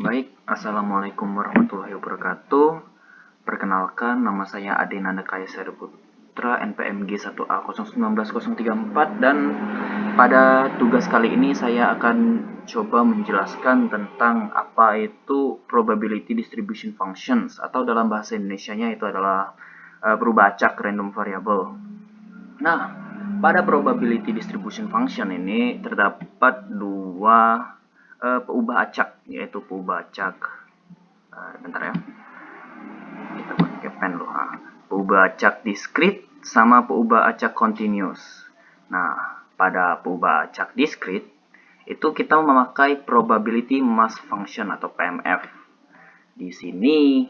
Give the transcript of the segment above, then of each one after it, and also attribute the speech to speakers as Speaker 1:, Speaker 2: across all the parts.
Speaker 1: Baik, Assalamualaikum warahmatullahi wabarakatuh. Perkenalkan, nama saya Ade Nanda Kaisar Putra, NPMG 1A019034, dan pada tugas kali ini saya akan coba menjelaskan tentang apa itu probability distribution functions, atau dalam bahasa Indonesianya itu adalah perubahan acak random variable. Nah, pada probability distribution function ini terdapat dua peubah acak, yaitu peubah acak bentar ya, kita pakai pen loh. Peubah acak discrete sama peubah acak continuous. Nah, pada peubah acak discrete itu kita memakai probability mass function atau PMF. Di sini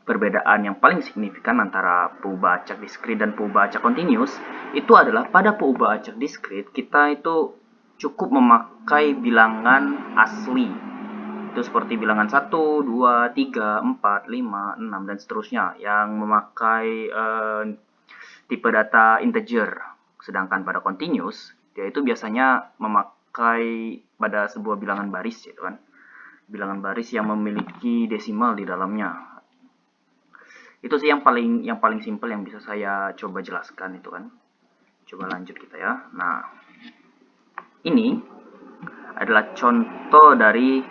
Speaker 1: perbedaan yang paling signifikan antara peubah acak discrete dan peubah acak continuous itu adalah pada peubah acak discrete kita itu cukup memakai bilangan asli. Itu seperti bilangan 1, 2, 3, 4, 5, 6 dan seterusnya yang memakai tipe data integer. Sedangkan pada continuous dia itu biasanya memakai pada sebuah bilangan baris, gitu kan. Bilangan baris yang memiliki desimal di dalamnya. Itu sih yang paling simpel yang bisa saya coba jelaskan itu kan. Coba lanjut kita ya. Nah, ini adalah contoh dari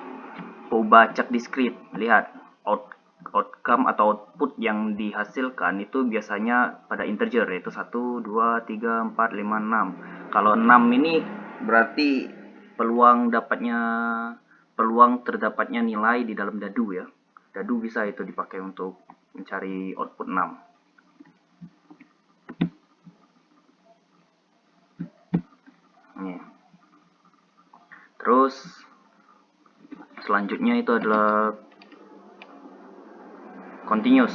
Speaker 1: peubah acak discrete. Lihat, outcome atau output yang dihasilkan itu biasanya pada integer, yaitu 1, 2, 3, 4, 5, 6. Kalau 6 ini berarti peluang terdapatnya nilai di dalam dadu ya. Dadu bisa itu dipakai untuk mencari output 6. Nih. Terus selanjutnya itu adalah continuous.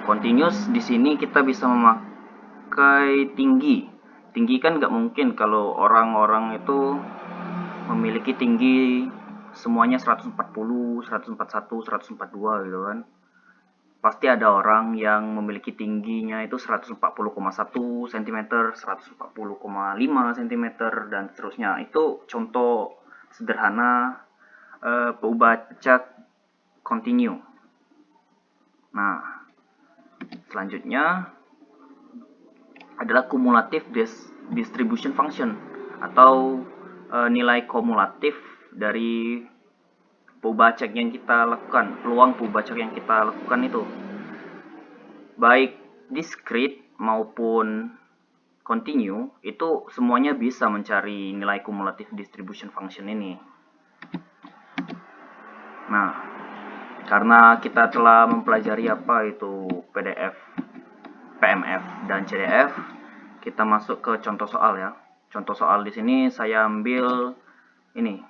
Speaker 1: Continuous di sini kita bisa memakai tinggi. Tinggi kan nggak mungkin kalau orang-orang itu memiliki tinggi semuanya 140, 141, 142 gitu kan. Pasti ada orang yang memiliki tingginya itu 140,1 cm, 140,5 cm, dan seterusnya. Itu contoh sederhana peubah acak continue. Nah, selanjutnya adalah cumulative distribution function atau nilai kumulatif dari peubah acak yang kita lakukan, peluang peubah acak yang kita lakukan itu. Baik discrete maupun continue itu semuanya bisa mencari nilai cumulative distribution function ini. Nah, karena kita telah mempelajari apa itu PDF, PMF, dan CDF, kita masuk ke contoh soal ya. Contoh soal di sini saya ambil ini,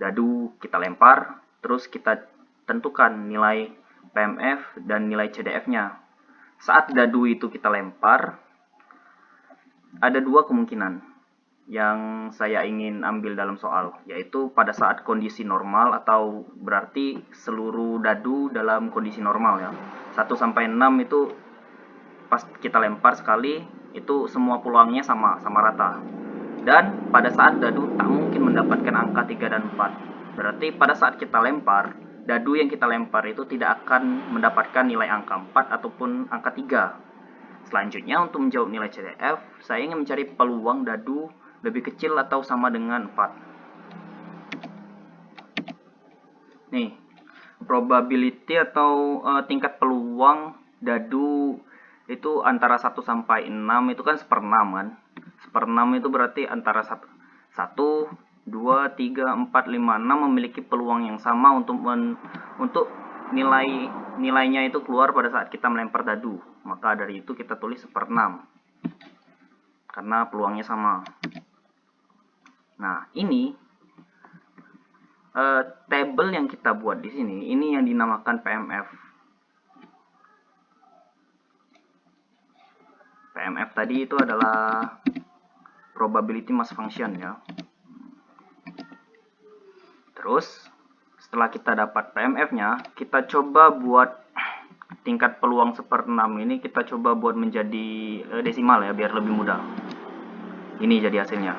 Speaker 1: dadu kita lempar, terus kita tentukan nilai PMF dan nilai CDF-nya. Saat dadu itu kita lempar, ada dua kemungkinan yang saya ingin ambil dalam soal, yaitu pada saat kondisi normal atau berarti seluruh dadu dalam kondisi normal ya. 1 sampai 6 itu pas kita lempar sekali itu semua peluangnya sama rata. Dan pada saat dadu tak mungkin mendapatkan angka 3 dan 4. Berarti pada saat kita lempar, dadu yang kita lempar itu tidak akan mendapatkan nilai angka 4 ataupun angka 3. Selanjutnya untuk menjawab nilai CDF, saya ingin mencari peluang dadu lebih kecil atau sama dengan 4. Nih, probability atau tingkat peluang dadu itu antara 1 sampai 6 itu kan 1/6 kan. 1/6 itu berarti antara 1, 2, 3, 4, 5, 6 memiliki peluang yang sama untuk nilainya itu keluar pada saat kita melempar dadu. Maka dari itu kita tulis 1/6 karena peluangnya sama. Nah, ini tabel yang kita buat di sini, ini yang dinamakan PMF. PMF tadi itu adalah probability mass function ya. Terus setelah kita dapat PMF-nya, kita coba buat tingkat peluang 1/6 ini kita coba buat menjadi desimal ya, biar lebih mudah. Ini jadi hasilnya.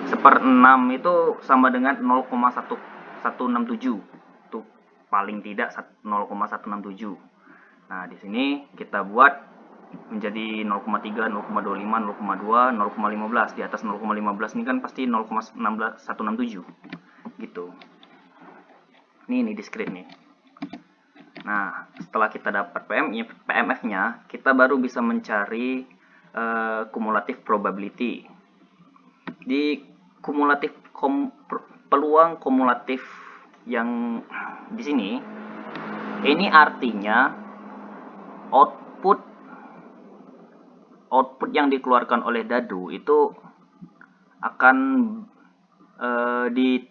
Speaker 1: 1/6 itu sama dengan 0,1167. Tuh, paling tidak 0,167. Nah, di sini kita buat menjadi 0,3, 0,25, 0,2, 0,15. Di atas 0,15 ini kan pasti 0,167 gitu. Ini discrete nih. Nah, setelah kita dapat PMF-nya, kita baru bisa mencari cumulative probability. Di peluang kumulatif yang di sini, ini artinya output yang dikeluarkan oleh dadu itu akan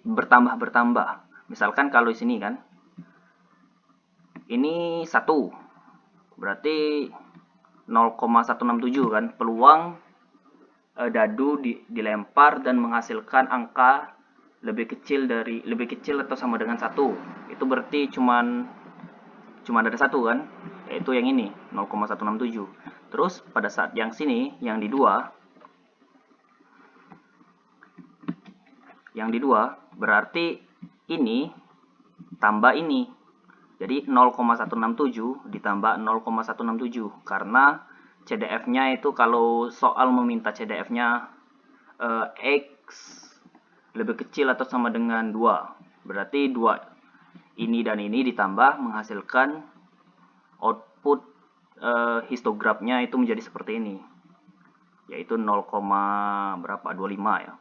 Speaker 1: bertambah. Misalkan kalau di sini kan, ini 1, berarti 0,167 kan, peluang dadu dilempar dan menghasilkan angka lebih kecil atau sama dengan 1. Itu berarti cuman ada 1 kan, yaitu yang ini 0,167. Terus pada saat yang sini, yang di 2 berarti ini tambah ini. Jadi 0,167 ditambah 0,167 karena CDF-nya itu kalau soal meminta CDF-nya X lebih kecil atau sama dengan 2. Berarti 2 ini dan ini ditambah menghasilkan output histografnya itu menjadi seperti ini. Yaitu 0,25 ya.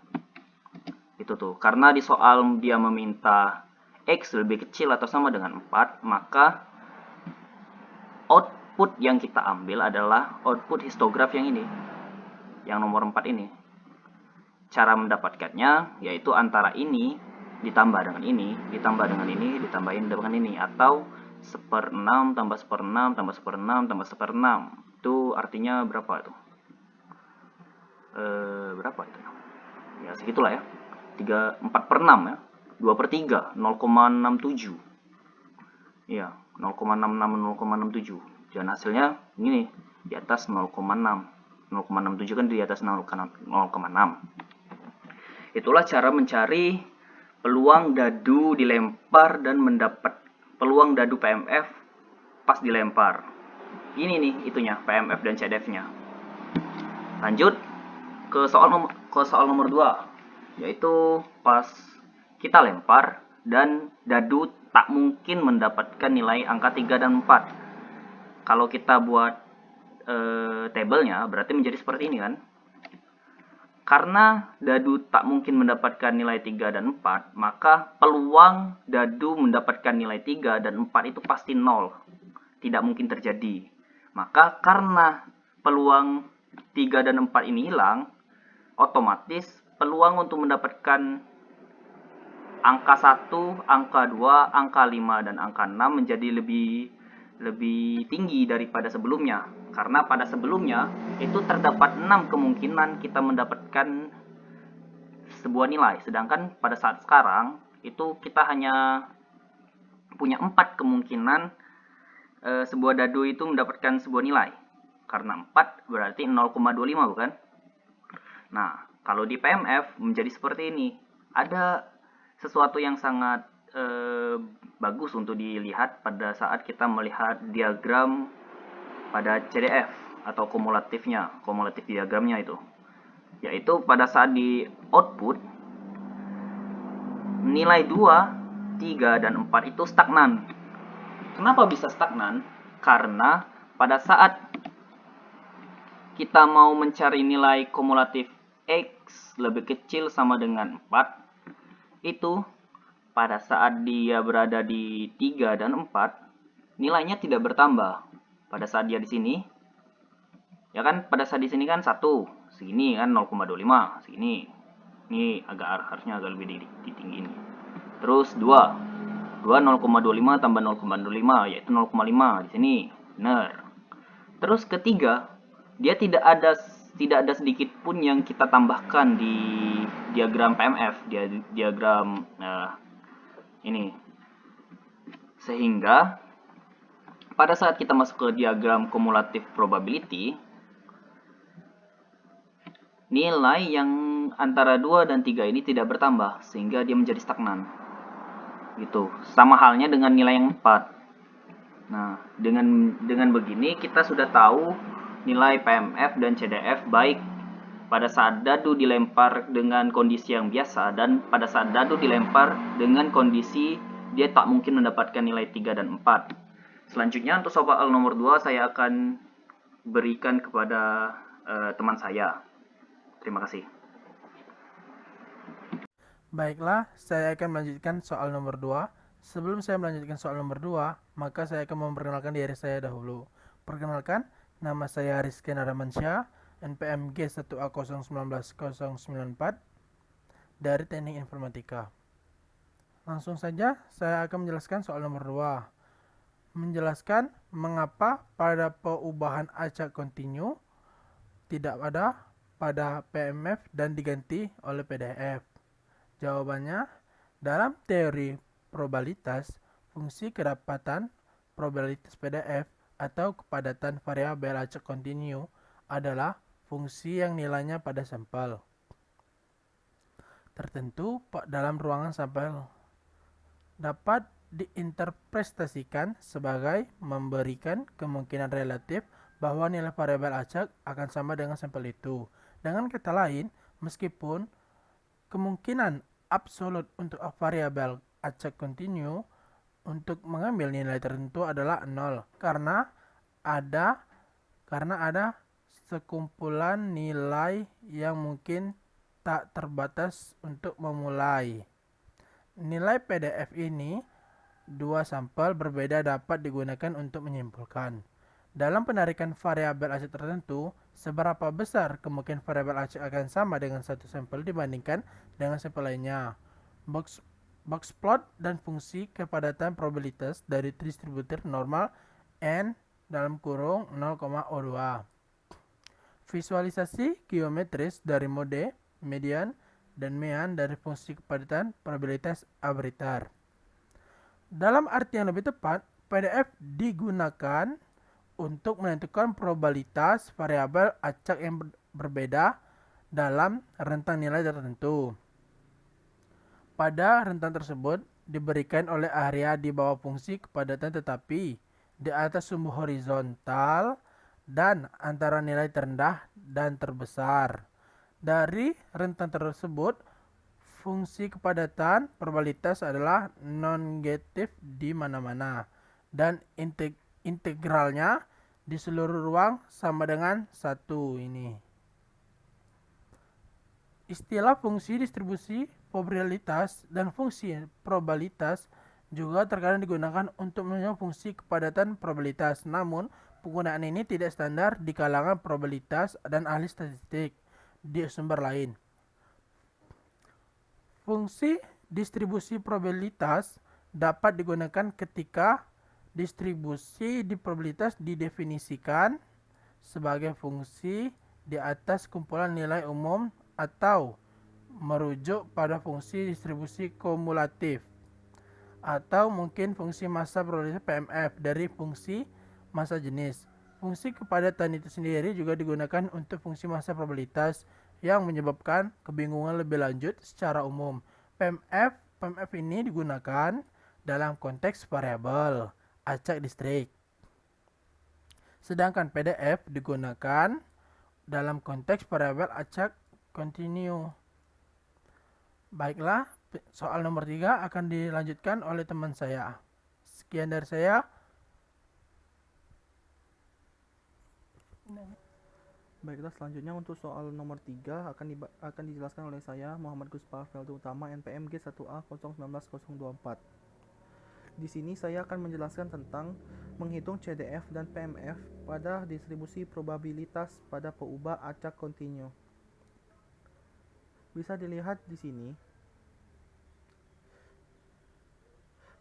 Speaker 1: Itu tuh. Karena di soal dia meminta X lebih kecil atau sama dengan 4, maka output yang kita ambil adalah output histograf yang ini, yang nomor 4 ini. Cara mendapatkannya yaitu antara ini ditambah dengan ini, ditambah dengan ini, ditambahin dengan ini, atau 1/6 tambah 1/6 tambah 1/6 tambah 1/6. Itu artinya berapa itu? Berapa itu? Ya segitulah ya. 4/6 ya. 2/3, 0,67. Iya, 0,66, 0,67. Dan hasilnya ini di atas 0,6. 0,67 kan di atas 0,6. Itulah cara mencari peluang dadu dilempar dan mendapat peluang dadu PMF pas dilempar. Ini nih itunya, PMF dan CDF-nya. Lanjut ke soal nomor 2, yaitu pas kita lempar dan dadu tak mungkin mendapatkan nilai angka 3 dan 4. Kalau kita buat tabelnya berarti menjadi seperti ini kan. Karena dadu tak mungkin mendapatkan nilai 3 dan 4, maka peluang dadu mendapatkan nilai 3 dan 4 itu pasti 0. Tidak mungkin terjadi. Maka karena peluang 3 dan 4 ini hilang, otomatis peluang untuk mendapatkan angka 1, angka 2, angka 5, dan angka 6 menjadi lebih tinggi daripada sebelumnya. Karena pada sebelumnya itu terdapat 6 kemungkinan kita mendapatkan sebuah nilai. Sedangkan pada saat sekarang itu kita hanya punya 4 kemungkinan sebuah dadu itu mendapatkan sebuah nilai. Karena 4 berarti 0,25 bukan? Nah, kalau di PMF menjadi seperti ini. Ada sesuatu yang sangat bagus untuk dilihat pada saat kita melihat diagram pada CDF atau kumulatif diagramnya itu. Yaitu pada saat di output, nilai 2, 3, dan 4 itu stagnan. Kenapa bisa stagnan? Karena pada saat kita mau mencari nilai kumulatif X lebih kecil sama dengan 4, itu pada saat dia berada di 3 dan 4, nilainya tidak bertambah. Pada saat dia di sini, ya kan pada saat di sini kan 1, segini kan 0,25, segini. Ini harusnya agak lebih tinggi ini. Terus 2 0,25 tambah 0,25 yaitu 0,5 di sini. Benar. Terus ketiga, dia tidak ada sedikit pun yang kita tambahkan di diagram PMF, diagram ini. Sehingga pada saat kita masuk ke diagram cumulative probability, nilai yang antara 2 dan 3 ini tidak bertambah, sehingga dia menjadi stagnan. gitu. Sama halnya dengan nilai yang 4. Nah, dengan begini kita sudah tahu nilai PMF dan CDF baik pada saat dadu dilempar dengan kondisi yang biasa dan pada saat dadu dilempar dengan kondisi dia tak mungkin mendapatkan nilai 3 dan 4. Selanjutnya untuk soal nomor 2 saya akan berikan kepada teman saya. Terima kasih.
Speaker 2: Baiklah, saya akan melanjutkan soal nomor 2. Sebelum saya melanjutkan soal nomor 2, maka saya akan memperkenalkan diri saya dahulu. Perkenalkan, nama saya Rizky Naramansyah, NPM G1A019094 dari Teknik Informatika. Langsung saja, saya akan menjelaskan soal nomor 2. Menjelaskan mengapa pada perubahan acak kontinu tidak ada pada PMF dan diganti oleh PDF. Jawabannya, dalam teori probabilitas, fungsi kedapatan probabilitas PDF atau kepadatan variabel acak kontinu adalah fungsi yang nilainya pada sampel tertentu dalam ruangan sampel dapat diinterpretasikan sebagai memberikan kemungkinan relatif bahwa nilai variabel acak akan sama dengan sampel itu. Dengan kata lain, meskipun kemungkinan absolut untuk variabel acak kontinu untuk mengambil nilai tertentu adalah 0 ada karena ada sekumpulan nilai yang mungkin tak terbatas untuk memulai. Nilai PDF ini dua sampel berbeda dapat digunakan untuk menyimpulkan. Dalam penarikan variabel acak tertentu, seberapa besar kemungkinan variabel acak akan sama dengan satu sampel dibandingkan dengan sampel lainnya. Box plot dan fungsi kepadatan probabilitas dari distributor normal n dalam kurung 0,02. Visualisasi geometris dari mode, median, dan mean dari fungsi kepadatan probabilitas arbitar. Dalam arti yang lebih tepat, PDF digunakan untuk menentukan probabilitas variabel acak yang berbeda dalam rentang nilai tertentu. Pada rentang tersebut diberikan oleh area di bawah fungsi kepadatan tetapi di atas sumbu horizontal dan antara nilai terendah dan terbesar. Dari rentang tersebut, fungsi kepadatan probabilitas adalah non-negatif di mana-mana dan integralnya di seluruh ruang sama dengan 1 ini. Istilah fungsi distribusi probabilitas dan fungsi probabilitas juga terkadang digunakan untuk menunjukkan fungsi kepadatan probabilitas. Namun, penggunaan ini tidak standar di kalangan probabilitas dan ahli statistik di sumber lain. Fungsi distribusi probabilitas dapat digunakan ketika distribusi di probabilitas didefinisikan sebagai fungsi di atas kumpulan nilai umum atau merujuk pada fungsi distribusi kumulatif atau mungkin fungsi massa probabilitas PMF dari fungsi massa jenis. Fungsi kepadatan itu sendiri juga digunakan untuk fungsi massa probabilitas yang menyebabkan kebingungan lebih lanjut secara umum. PMF ini digunakan dalam konteks variabel acak distrik. Sedangkan PDF digunakan dalam konteks variabel acak kontinu. Baiklah, soal nomor 3 akan dilanjutkan oleh teman saya. Sekian dari saya.
Speaker 3: Baiklah, selanjutnya untuk soal nomor 3 akan dijelaskan oleh saya, Muhammad Gus Paveldu Utama, NPM G1A019024. Di sini saya akan menjelaskan tentang menghitung CDF dan PMF pada distribusi probabilitas pada peubah acak kontinu. Bisa dilihat di sini,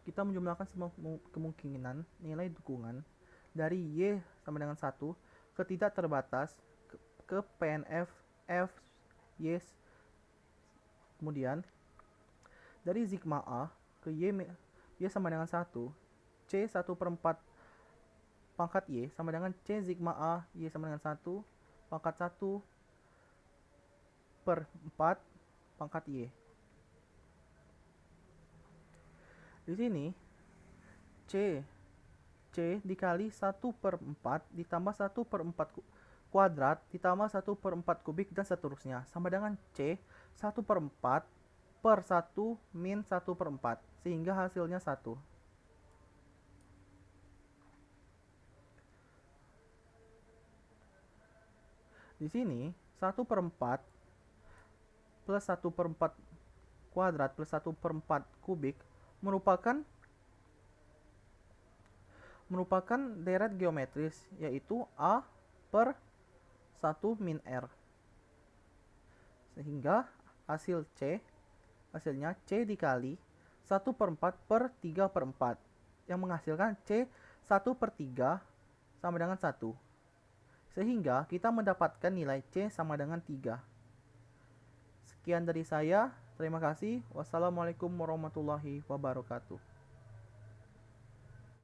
Speaker 3: kita menjumlahkan semua kemungkinan nilai dukungan dari Y sama dengan 1 ke tidak terbatas ke PNF F Y. Kemudian dari sigma A ke Y sama dengan 1, C 1/4 pangkat Y sama dengan C sigma A Y sama dengan 1 pangkat 1/4 pangkat Y. Di sini C dikali 1/4 ditambah 1/4 kuadrat ditambah 1/4 kubik dan seterusnya sama dengan C 1/4 per 1 min 1/4 sehingga hasilnya 1. Di sini 1/4 plus 1/4 kuadrat plus 1/4 kubik merupakan deret geometris, yaitu A per 1 min R. Sehingga hasilnya C dikali 1/4 per 3/4 yang menghasilkan C 1/3 sama dengan 1. Sehingga kita mendapatkan nilai C sama dengan 3. Sekian dari saya. Terima kasih. Wassalamualaikum warahmatullahi wabarakatuh.